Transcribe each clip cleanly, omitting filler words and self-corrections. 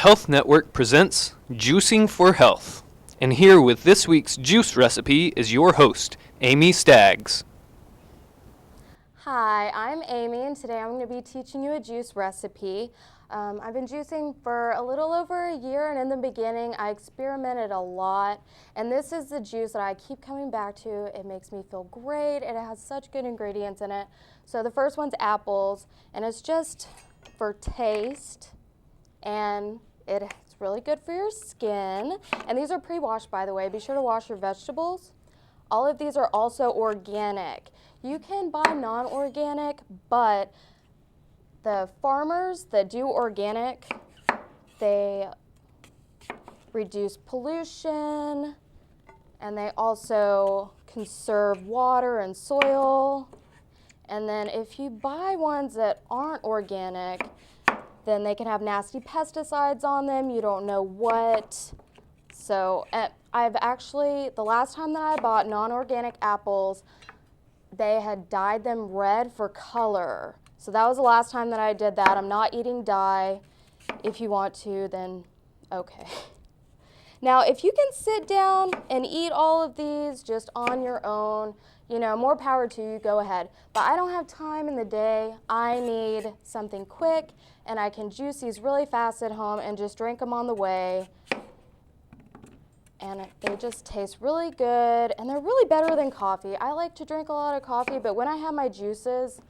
Health Network presents Juicing for Health. And here with this week's juice recipe is your host, Amy Staggs. Hi, I'm Amy, and today I'm going to be teaching you a juice recipe. I've been juicing for a little over a year, and in the beginning I experimented a lot, and this is the juice that I keep coming back to. It makes me feel great. It has such good ingredients in it. So the first one's apples, and it's just for taste, and it's really good for your skin. And these are pre-washed, by the way. Be sure to wash your vegetables. All of these are also organic. You can buy non-organic, but the farmers that do organic, they reduce pollution, and they also conserve water and soil. And then if you buy ones that aren't organic, then they can have nasty pesticides on them. You don't know what. So I've actually, the last time that I bought non-organic apples, they had dyed them red for color. So that was the last time that I did that. I'm not eating dye. If you want to, then okay. Now, if you can sit down and eat all of these just on your own, you know, more power to you, go ahead. But I don't have time in the day. I need something quick, and I can juice these really fast at home and just drink them on the way. And they just taste really good, and they're really better than coffee. I like to drink a lot of coffee, but when I have my juices,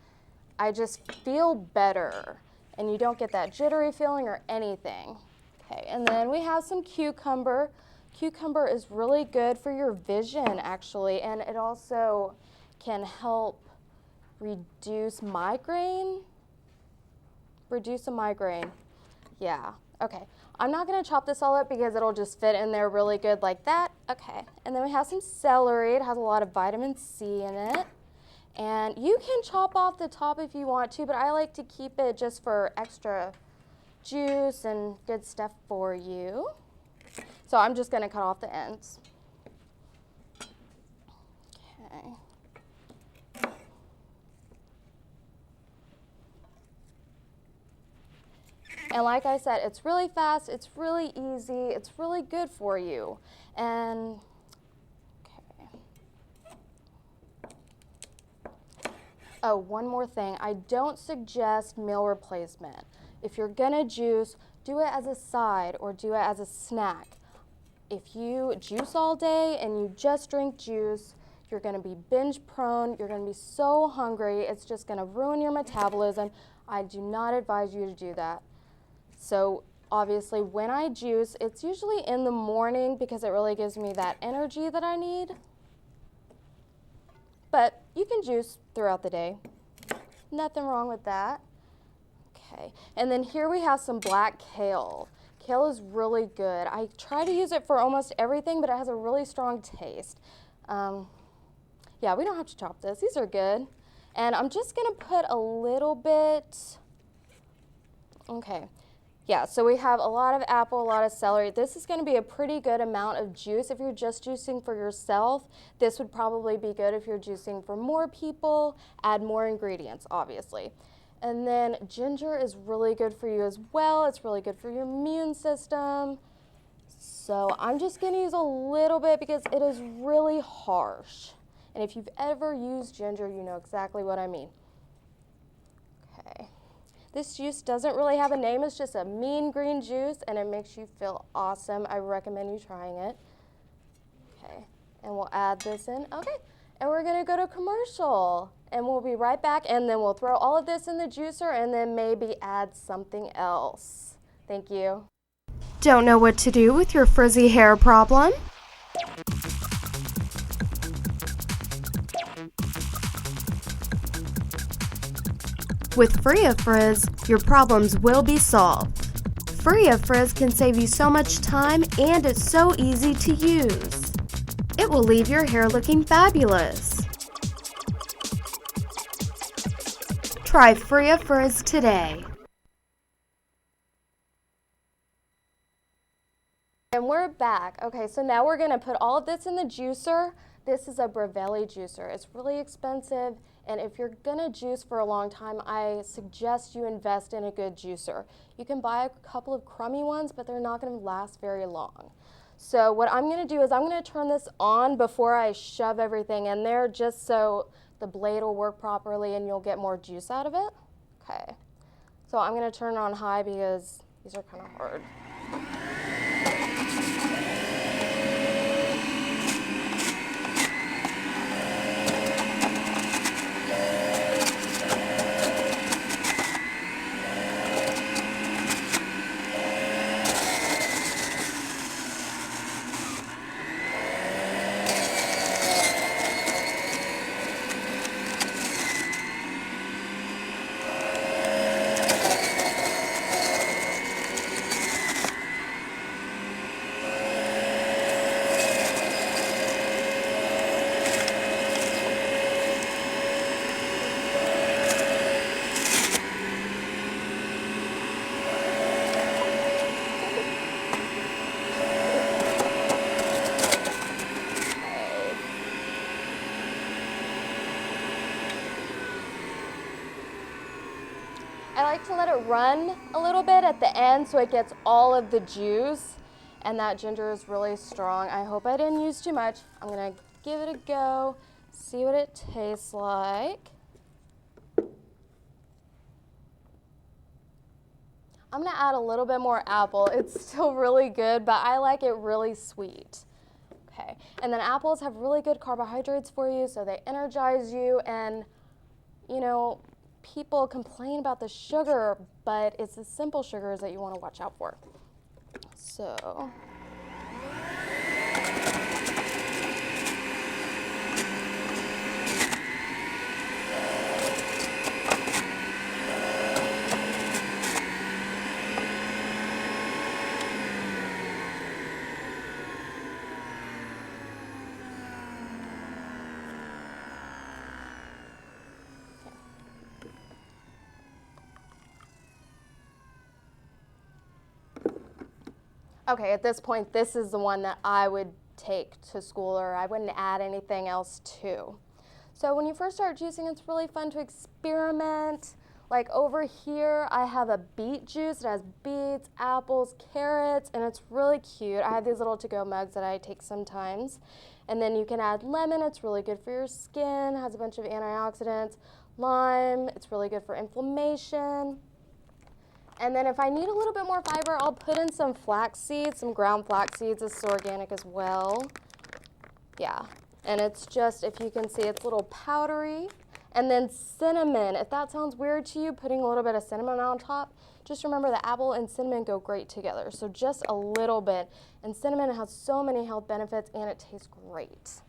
I just feel better, and you don't get that jittery feeling or anything. Okay, and then we have some cucumber. Cucumber is really good for your vision, actually, and it also can help reduce migraine. Reduce a migraine, yeah. Okay, I'm not gonna chop this all up because it'll just fit in there really good like that. Okay, and then we have some celery. It has a lot of vitamin C in it. And you can chop off the top if you want to, but I like to keep it just for extra juice and good stuff for you. So I'm just gonna cut off the ends. Okay. And like I said, it's really fast, it's really easy, it's really good for you. And, okay. Oh, one more thing. I don't suggest meal replacement. If you're gonna juice, do it as a side or do it as a snack. If you juice all day and you just drink juice, you're gonna be binge prone, you're gonna be so hungry, it's just gonna ruin your metabolism. I do not advise you to do that. So obviously when I juice, it's usually in the morning because it really gives me that energy that I need. But you can juice throughout the day. Nothing wrong with that. Okay, and then here we have some black kale. Kale is really good. I try to use it for almost everything, but it has a really strong taste. Yeah, we don't have to chop this. These are good. And I'm just gonna put a little bit, okay. Yeah, so we have a lot of apple, a lot of celery. This is gonna be a pretty good amount of juice. If you're just juicing for yourself, this would probably be good if you're juicing for more people. Add more ingredients, obviously. And then ginger is really good for you as well. It's really good for your immune system. So I'm just gonna use a little bit because it is really harsh. And if you've ever used ginger, you know exactly what I mean. Okay. This juice doesn't really have a name, it's just a mean green juice, and it makes you feel awesome. I recommend you trying it. Okay, and we'll add this in. Okay, and we're gonna go to commercial, and we'll be right back, and then we'll throw all of this in the juicer, and then maybe add something else. Thank you. Don't know what to do with your frizzy hair problem? With Free of Frizz, your problems will be solved. Free of Frizz can save you so much time, and it's so easy to use. It will leave your hair looking fabulous. Try Free of Frizz today. And we're back. Okay, so now we're gonna put all of this in the juicer. This is a Bravelli juicer. It's really expensive. And if you're gonna juice for a long time, I suggest you invest in a good juicer. You can buy a couple of crummy ones, but they're not gonna last very long. So what I'm gonna do is I'm gonna turn this on before I shove everything in there, just so the blade will work properly and you'll get more juice out of it. Okay, so I'm gonna turn it on high because these are kind of hard. I like to let it run a little bit at the end so it gets all of the juice, and that ginger is really strong. I hope I didn't use too much. I'm gonna give it a go, see what it tastes like. I'm gonna add a little bit more apple. It's still really good, but I like it really sweet. Okay, and then apples have really good carbohydrates for you, so they energize you, and you know, people complain about the sugar, but it's the simple sugars that you want to watch out for. So. Okay, at this point, this is the one that I would take to school, or I wouldn't add anything else to. So when you first start juicing, it's really fun to experiment. Like over here, I have a beet juice. It has beets, apples, carrots, and it's really cute. I have these little to-go mugs that I take sometimes. And then you can add lemon. It's really good for your skin. It has a bunch of antioxidants. Lime, it's really good for inflammation. And then if I need a little bit more fiber, I'll put in some flax seeds, some ground flax seeds. This is organic as well. Yeah, and it's just, if you can see, it's a little powdery. And then cinnamon, if that sounds weird to you, putting a little bit of cinnamon on top, just remember that apple and cinnamon go great together. So just a little bit. And cinnamon has so many health benefits and it tastes great.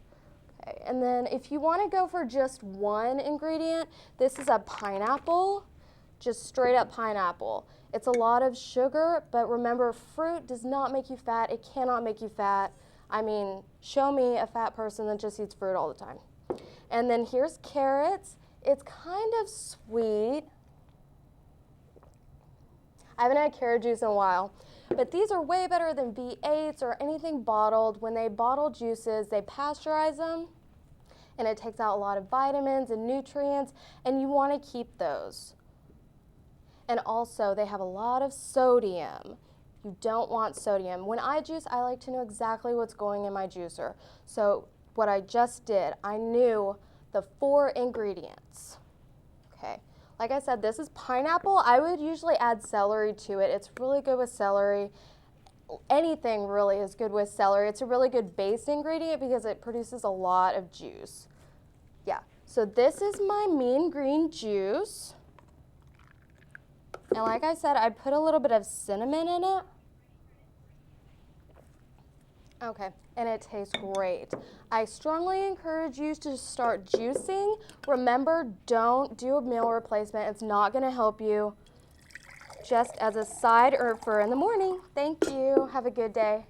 Okay, and then if you want to go for just one ingredient, this is a pineapple. Just straight up pineapple. It's a lot of sugar, but remember, fruit does not make you fat. It cannot make you fat. I mean, show me a fat person that just eats fruit all the time. And then here's carrots. It's kind of sweet. I haven't had carrot juice in a while, but these are way better than V8s or anything bottled. When they bottle juices, they pasteurize them, and it takes out a lot of vitamins and nutrients, and you want to keep those. And also, they have a lot of sodium. You don't want sodium. When I juice, I like to know exactly what's going in my juicer. So what I just did, I knew the 4 ingredients. Okay, like I said, this is pineapple. I would usually add celery to it. It's really good with celery. Anything really is good with celery. It's a really good base ingredient because it produces a lot of juice. Yeah, so this is my mean green juice. And like I said, I put a little bit of cinnamon in it. Okay, and it tastes great. I strongly encourage you to start juicing. Remember, don't do a meal replacement. It's not gonna help you. Just as a side or for in the morning. Thank you, have a good day.